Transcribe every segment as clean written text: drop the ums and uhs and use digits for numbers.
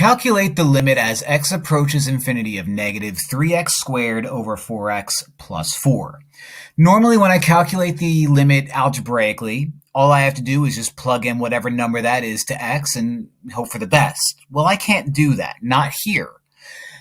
Calculate the limit as x approaches infinity of negative 3x squared over 4x plus 4. Normally when I calculate the limit algebraically, all I have to do is just plug in whatever number that is to x and hope for the best. Well, I can't do that. Not here.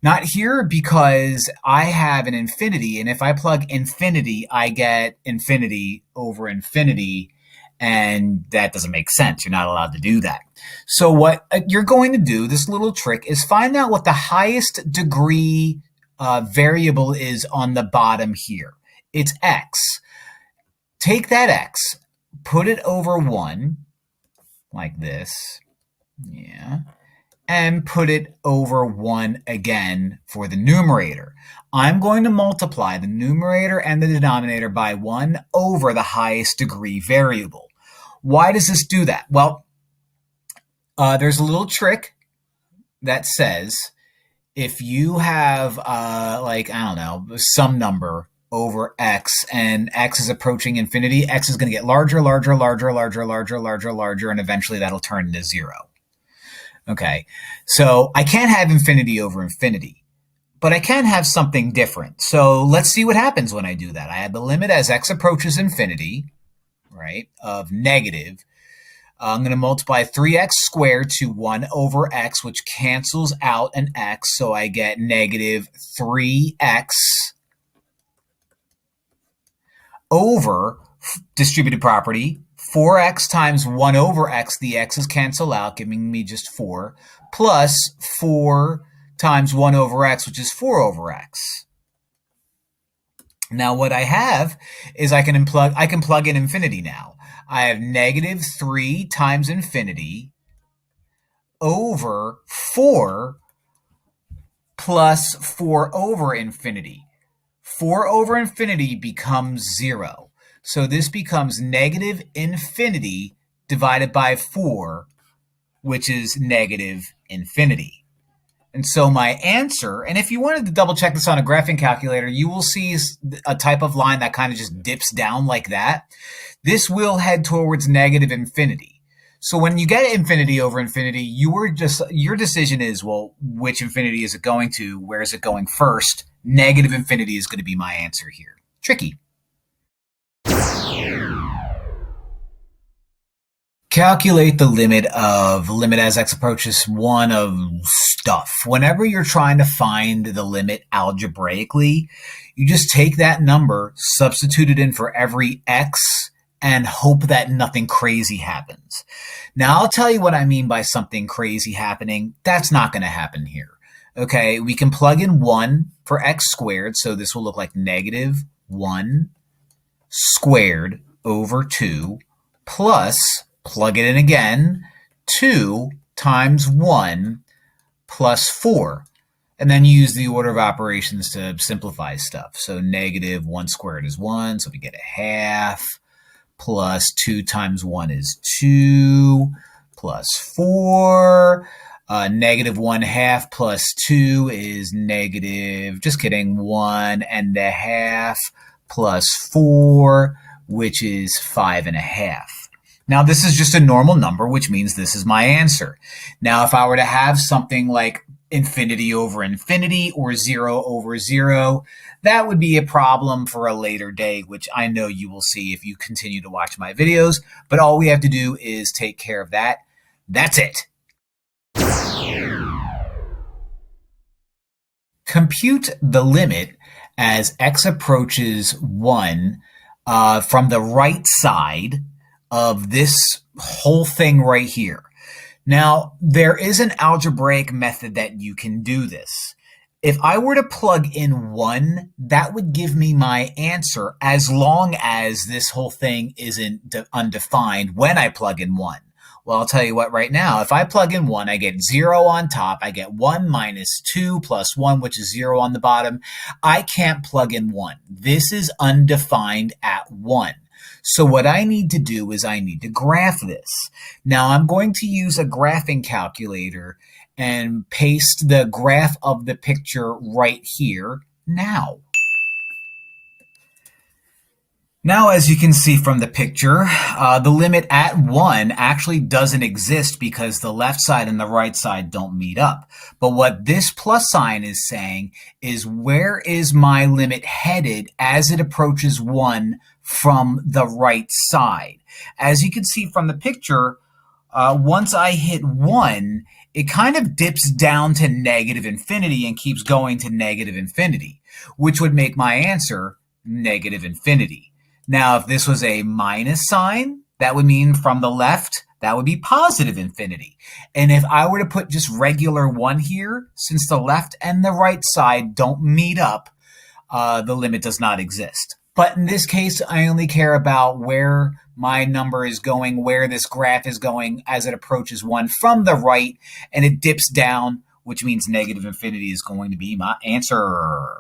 Not here because I have an infinity, and if I plug infinity, I get infinity over infinity, and that doesn't make sense. You're not allowed to do that. So what you're going to do, this little trick, is find out what the highest degree variable is on the bottom here. It's x. Take that x, put it over 1, like this, yeah, and put it over 1 again for the numerator. I'm going to multiply the numerator and the denominator by 1 over the highest degree variable. Why does this do that? Well, there's a little trick that says if you have, some number over x and x is approaching infinity, x is going to get larger, larger, larger, larger, larger, larger, larger, and eventually that'll turn into 0. Okay, so I can't have infinity over infinity, but I can have something different. So let's see what happens when I do that. I have the limit as x approaches infinity, right, of negative. I'm going to multiply 3x squared to 1 over x, which cancels out an x, so I get negative 3x over distributed property, 4x times 1 over x, the x's cancel out, giving me just 4, plus 4 times 1 over x, which is 4 over x. Now what I have is I can plug in infinity now. I have negative 3 times infinity over 4 plus 4 over infinity. 4 over infinity becomes 0. So this becomes negative infinity divided by 4, which is negative infinity. And so my answer, and if you wanted to double check this on a graphing calculator, you will see a type of line that kind of just dips down like that. This will head towards negative infinity. So when you get infinity over infinity, your decision is, well, which infinity is it going to? Where is it going first? Negative infinity is going to be my answer here. Tricky. Calculate the limit as x approaches 1 of stuff. Whenever you're trying to find the limit algebraically, you just take that number, substitute it in for every x, and hope that nothing crazy happens. Now, I'll tell you what I mean by something crazy happening. That's not going to happen here. Okay, we can plug in 1 for x squared, so this will look like negative 1 squared over 2 plus, plug it in again, 2 times 1 plus 4. And then use the order of operations to simplify stuff. So negative 1 squared is 1, so we get a half, plus 2 times 1 is 2, plus 4. Negative 1/2 plus 2 is negative, just kidding, 1.5 plus 4, which is 5.5. Now, this is just a normal number, which means this is my answer. Now, if I were to have something like infinity over infinity or 0 over 0, that would be a problem for a later day, which I know you will see if you continue to watch my videos. But all we have to do is take care of that. That's it. Compute the limit as x approaches 1 from the right side of this whole thing right here. Now, there is an algebraic method that you can do this. If I were to plug in 1, that would give me my answer as long as this whole thing isn't undefined when I plug in 1. Well, I'll tell you what right now. If I plug in 1, I get 0 on top. I get 1 minus 2 plus 1, which is 0 on the bottom. I can't plug in 1. This is undefined at 1. So what I need to do is I need to graph this. Now I'm going to use a graphing calculator and paste the graph of the picture right here now. Now, as you can see from the picture, the limit at 1 actually doesn't exist because the left side and the right side don't meet up. But what this plus sign is saying is, where is my limit headed as it approaches 1 from the right side? As you can see from the picture, once I hit 1, it kind of dips down to negative infinity and keeps going to negative infinity, which would make my answer negative infinity. Now, if this was a minus sign, that would mean from the left, that would be positive infinity. And if I were to put just regular 1 here, since the left and the right side don't meet up, the limit does not exist. But in this case, I only care about where my number is going, where this graph is going as it approaches 1 from the right, and it dips down, which means negative infinity is going to be my answer.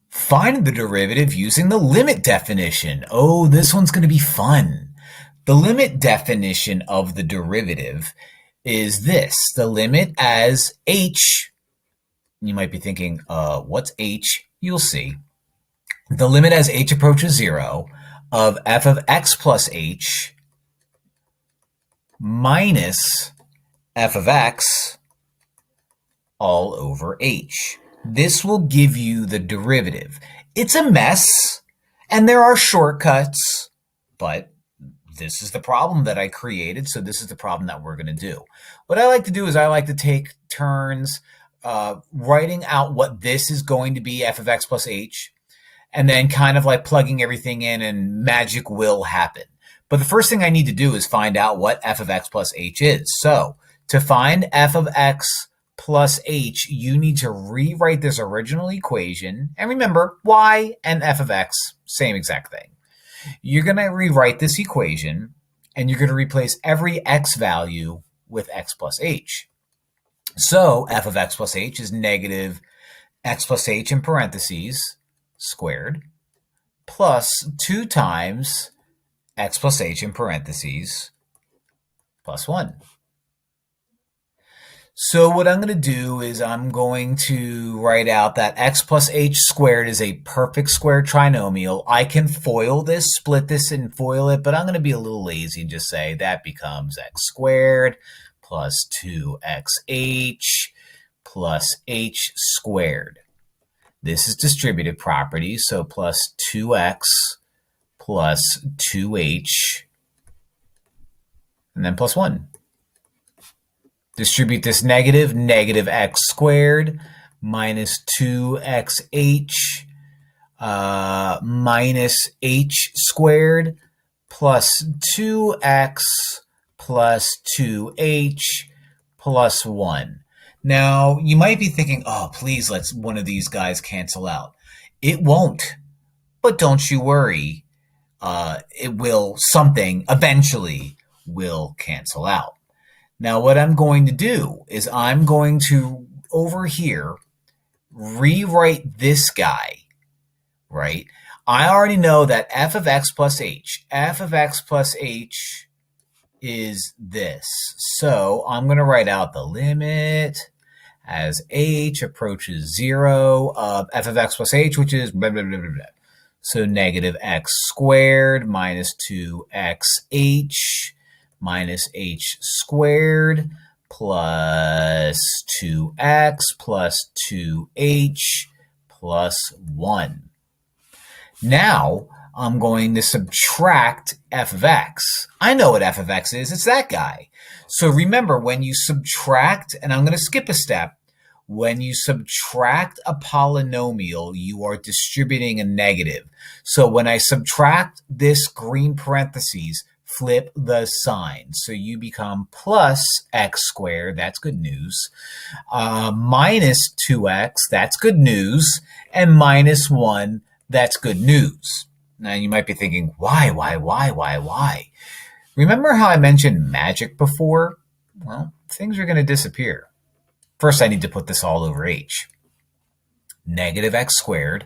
Find the derivative using the limit definition. Oh, this one's going to be fun. The limit definition of the derivative is this. The limit as h, you might be thinking, what's h? You'll see. The limit as h approaches 0 of f of x plus h minus f of x all over h. This will give you the derivative. It's a mess, and there are shortcuts, but this is the problem that I created, so this is the problem that we're going to do. What I like to do is I like to take turns writing out what this is going to be, f of x plus h, and then kind of like plugging everything in, and magic will happen. But the first thing I need to do is find out what f of x plus h is. So to find f of x plus h, you need to rewrite this original equation. And remember, y and f of x, same exact thing. You're going to rewrite this equation, and you're going to replace every x value with x plus h. So f of x plus h is negative x plus h in parentheses squared plus 2 times x plus h in parentheses plus 1. So what I'm going to do is I'm going to write out that x plus h squared is a perfect square trinomial. I can FOIL this, split this and FOIL it, but I'm going to be a little lazy and just say that becomes x squared plus 2xh plus h squared. This is distributive property, so plus 2x plus 2h, and then plus 1. Distribute this negative, negative x squared minus 2xh minus h squared plus 2x plus 2h plus 1. Now, you might be thinking, oh, please let one of these guys cancel out. It won't, but don't you worry. It will, something eventually will cancel out. Now, what I'm going to do is I'm going to, over here, rewrite this guy, right? I already know that f of x plus h is this. So I'm going to write out the limit as h approaches 0 of f of x plus h, which is blah, blah, blah, blah, blah. So negative x squared minus 2xh minus h squared plus 2x plus 2h plus 1. Now, I'm going to subtract f of x. I know what f of x is. It's that guy. So remember, when you subtract, and I'm going to skip a step, when you subtract a polynomial, you are distributing a negative. So when I subtract this green parentheses, flip the sign. So you become plus x squared, that's good news, minus 2x, that's good news, and minus 1, that's good news. Now you might be thinking, why? Remember how I mentioned magic before? Well, things are going to disappear. First, I need to put this all over h. Negative x squared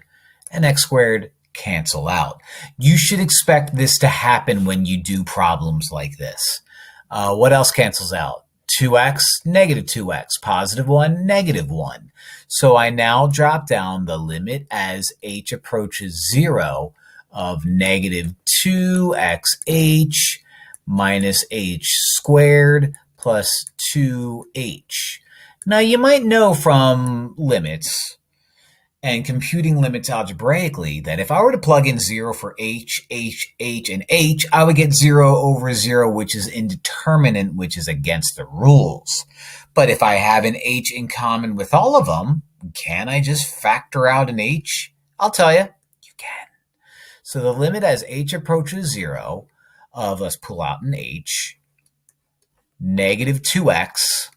and x squared cancel out. You should expect this to happen when you do problems like this. What else cancels out? 2x, negative 2x, positive 1, negative 1. So I now drop down the limit as h approaches 0 of negative 2xh minus h squared plus 2h. Now you might know from limits and computing limits algebraically that if I were to plug in 0 for h, and h, I would get 0 over 0, which is indeterminate, which is against the rules. But if I have an h in common with all of them, can I just factor out an h? I'll tell you, you can. So the limit as h approaches 0 of, let's pull out an h, negative 2x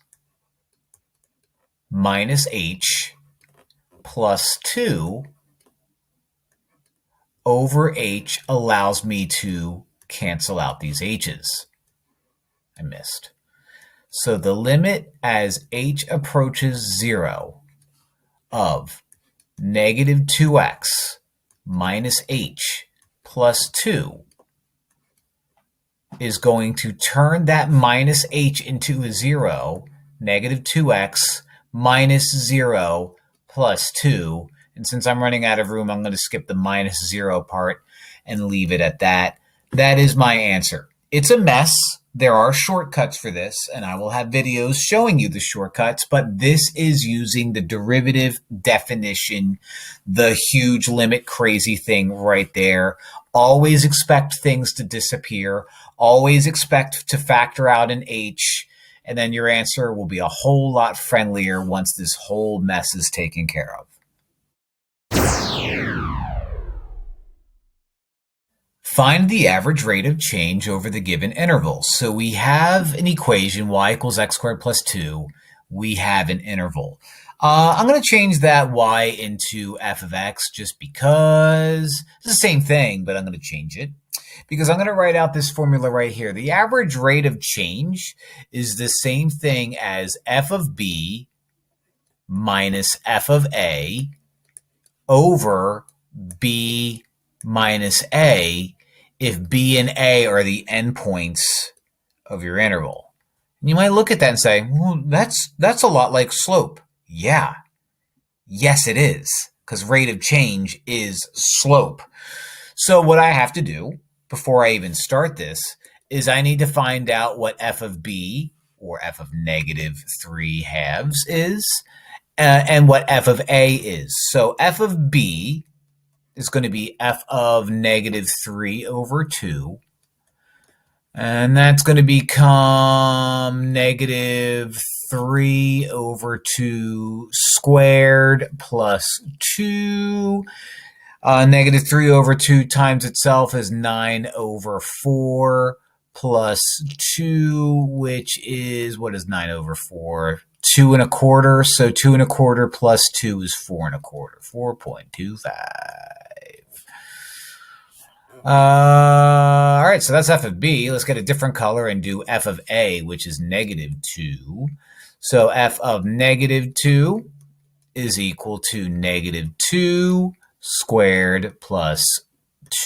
minus h plus 2 over h allows me to cancel out these h's. I missed. So the limit as h approaches 0 of negative 2x minus h plus 2 is going to turn that minus h into a 0, negative 2x minus 0 plus 2. And since I'm running out of room, I'm going to skip the minus 0 part and leave it at that. That is my answer. It's a mess. There are shortcuts for this, and I will have videos showing you the shortcuts, but this is using the derivative definition, the huge limit crazy thing right there. Always expect things to disappear. Always expect to factor out an h, and then your answer will be a whole lot friendlier once this whole mess is taken care of. Find the average rate of change over the given interval. So we have an equation, y equals x squared plus 2. We have an interval. I'm going to change that y into f of x just because it's the same thing, but I'm going to change it. Because I'm going to write out this formula right here. The average rate of change is the same thing as f of b minus f of a over b minus a if b and a are the endpoints of your interval. And you might look at that and say, well, that's a lot like slope. Yeah. Yes, it is, because rate of change is slope. So what I have to do before I even start this is I need to find out what f of b, or f of negative 3/2 is, and what f of a is. So f of b is going to be f of negative 3 over 2. And that's going to become negative 3 over 2 squared plus 2. Negative 3 over 2 times itself is 9 over 4 plus 2, which is, what is 9 over 4? 2 1/4. So 2 1/4 plus 2 is 4 1/4. 4.25. All right, so that's f of b. Let's get a different color and do f of a, which is negative 2. So f of negative 2 is equal to negative 2 squared plus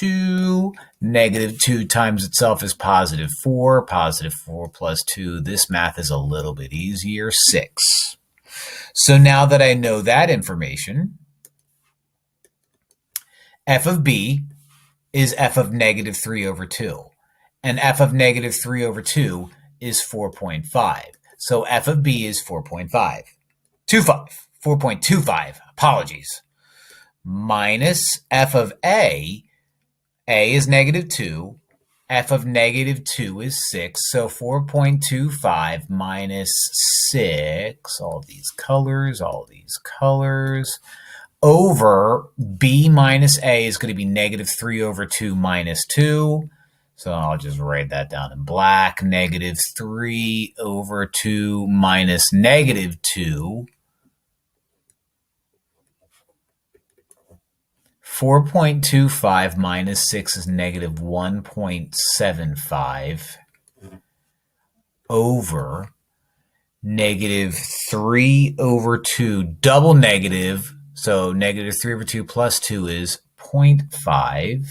2. Negative 2 times itself is positive 4. Positive 4 plus 2. This math is a little bit easier, 6. So now that I know that information, f of b is f of negative 3 over 2. And f of negative 3 over 2 is 4.5. So f of b is 4.5. 4.25, apologies. Minus f of a is negative 2. F of negative 2 is 6. So 4.25 minus 6, all these colors, over b minus a is going to be negative 3 over 2 minus 2. So I'll just write that down in black. Negative 3 over 2 minus negative 2. 4.25 minus 6 is negative 1.75 over negative 3 over 2, double negative. So negative 3 over 2 plus 2 is 0.5,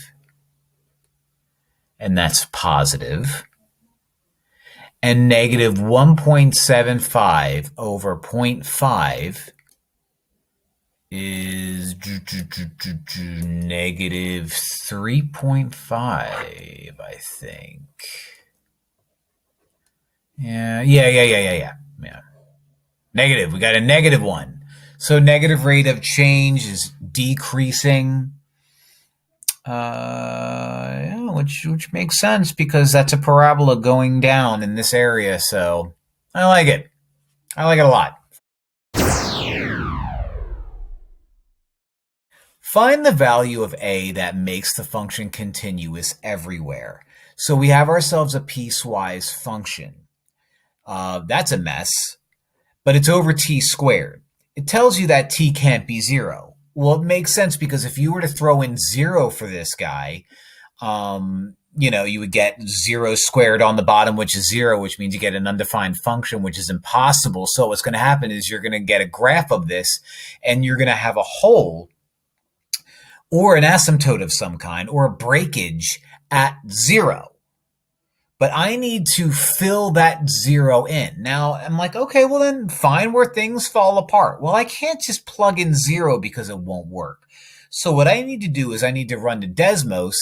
and that's positive. And negative 1.75 over 0.5 is negative 3.5, I think. Yeah. Negative. We got a negative one. So negative rate of change is decreasing. Yeah, which makes sense because that's a parabola going down in this area. So I like it. I like it a lot. Find the value of a that makes the function continuous everywhere. So we have ourselves a piecewise function. That's a mess, but it's over t squared. It tells you that t can't be 0. Well, it makes sense because if you were to throw in 0 for this guy, you would get 0 squared on the bottom, which is 0, which means you get an undefined function, which is impossible. So what's going to happen is you're going to get a graph of this, and you're going to have a hole or an asymptote of some kind or a breakage at 0. But I need to fill that 0 in. Now, I'm like, okay, well then find where things fall apart. Well, I can't just plug in 0 because it won't work. So what I need to do is I need to run to Desmos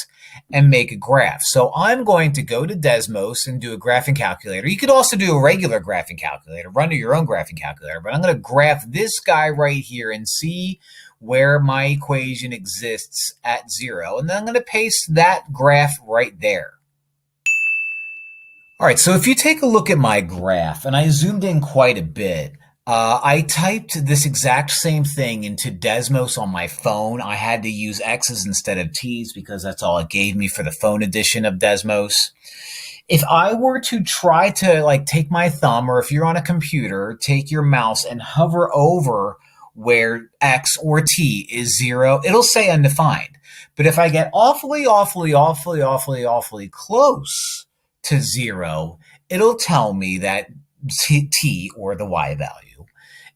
and make a graph. So I'm going to go to Desmos and do a graphing calculator. You could also do a regular graphing calculator, run to your own graphing calculator, but I'm going to graph this guy right here and see where my equation exists at 0. And then I'm going to paste that graph right there. All right, so if you take a look at my graph, and I zoomed in quite a bit, I typed this exact same thing into Desmos on my phone. I had to use X's instead of T's because that's all it gave me for the phone edition of Desmos. If I were to try to take my thumb, or if you're on a computer, take your mouse and hover over where X or T is 0, it'll say undefined. But if I get awfully close to 0, it'll tell me that t, or the y value,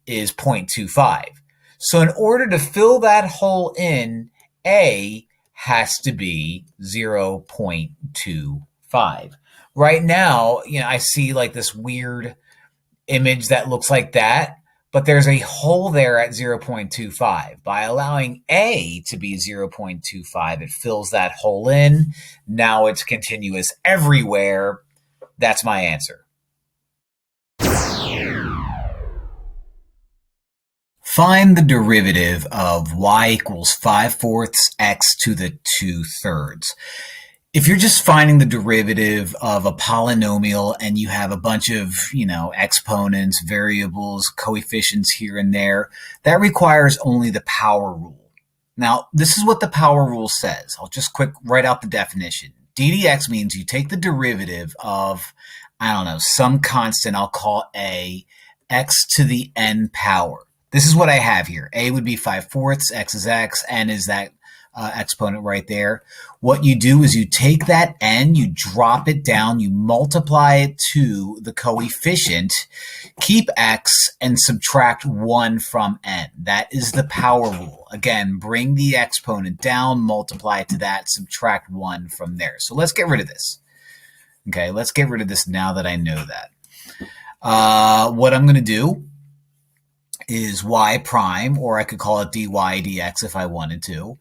is 0.25. So in order to fill that hole in, a has to be 0.25. Right now, I see this weird image that looks like that, but there's a hole there at 0.25. By allowing a to be 0.25, it fills that hole in. Now it's continuous everywhere. That's my answer. Find the derivative of y equals 5/4 x to the 2/3. If you're just finding the derivative of a polynomial and you have a bunch of, exponents, variables, coefficients here and there, that requires only the power rule. Now, this is what the power rule says. I'll just write out the definition. d dx means you take the derivative of, some constant, I'll call a, x to the n power. This is what I have here. A would be 5/4, x is x, n is that exponent right there. What you do is you take that n, you drop it down, you multiply it to the coefficient, keep x, and subtract 1 from n. That is the power rule. Again, bring the exponent down, multiply it to that, subtract 1 from there. So let's get rid of this. Okay, let's get rid of this now that I know that. What I'm going to do is y prime, or I could call it dy dx if I wanted to.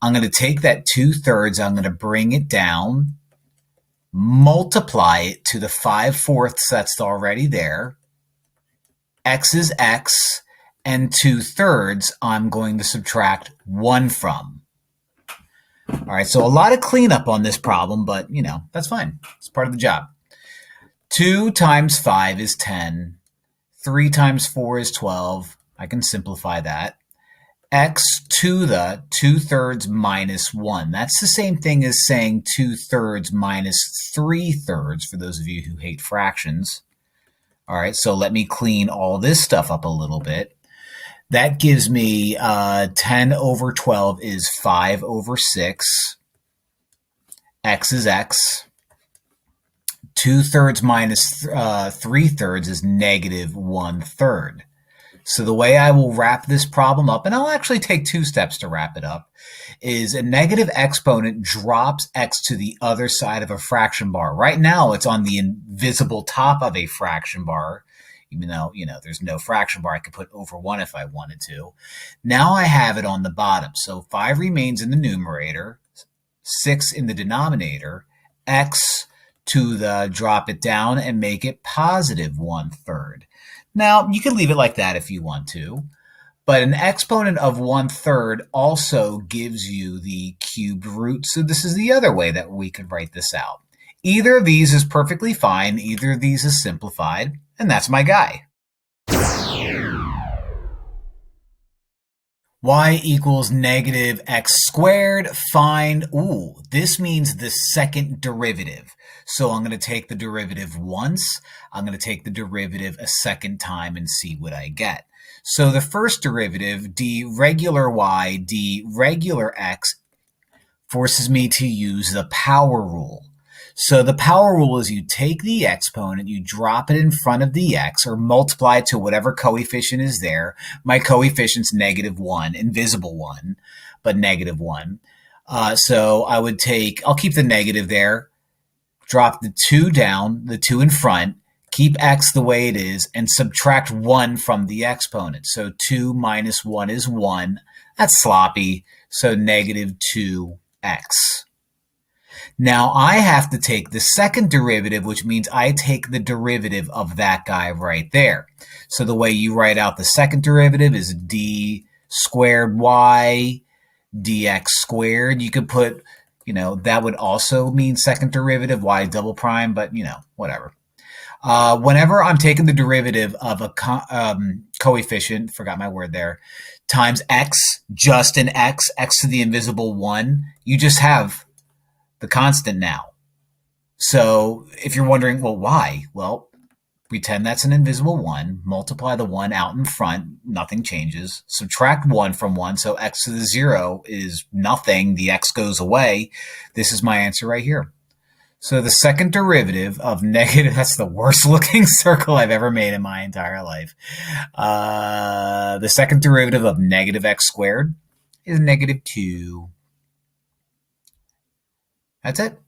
I'm going to take that 2/3, I'm going to bring it down, multiply it to the 5/4 that's already there. X is x, and 2/3 I'm going to subtract 1 from. All right, so a lot of cleanup on this problem, but, that's fine. It's part of the job. 2 times 5 is 10. 3 times 4 is 12. I can simplify that. X to the 2/3 minus 1. That's the same thing as saying 2/3 minus 3/3 for those of you who hate fractions. All right, so let me clean all this stuff up a little bit. That gives me 10 over 12 is 5/6. X is x. 2/3 minus 3/3 is negative 1/3. So the way I will wrap this problem up, and I'll actually take 2 steps to wrap it up, is a negative exponent drops x to the other side of a fraction bar. Right now, it's on the invisible top of a fraction bar, even though, there's no fraction bar. I could put over 1 if I wanted to. Now I have it on the bottom. So 5 remains in the numerator, 6 in the denominator, x to the drop it down and make it positive 1/3. Now, you can leave it like that if you want to, but an exponent of 1/3 also gives you the cubed root, so this is the other way that we could write this out. Either of these is perfectly fine, either of these is simplified, and that's my guy. Y equals negative x squared. Find, this means the second derivative. So I'm going to take the derivative once. I'm going to take the derivative a second time and see what I get. So the first derivative, d regular y, d regular x, forces me to use the power rule. So the power rule is you take the exponent, you drop it in front of the x, or multiply it to whatever coefficient is there. My coefficient's -1, invisible 1, but -1. So I'll keep the negative there, drop the 2 down, the 2 in front, keep x the way it is, and subtract 1 from the exponent. So 2 minus 1 is 1. That's sloppy, so -2x. Now I have to take the second derivative, which means I take the derivative of that guy right there. So the way you write out the second derivative is d squared y dx squared. You could put, that would also mean second derivative, y double prime, but, whatever. Whenever I'm taking the derivative of a coefficient, forgot my word there, times x, just an x to the invisible 1, you just have the constant now. So if you're wondering, well, why? Well, pretend that's an invisible 1, multiply the 1 out in front, nothing changes, subtract 1 from 1, so x to the 0 is nothing, the x goes away. This is my answer right here. So the second derivative of negative, that's the worst looking circle I've ever made in my entire life. The second derivative of negative x squared is -2. That's it.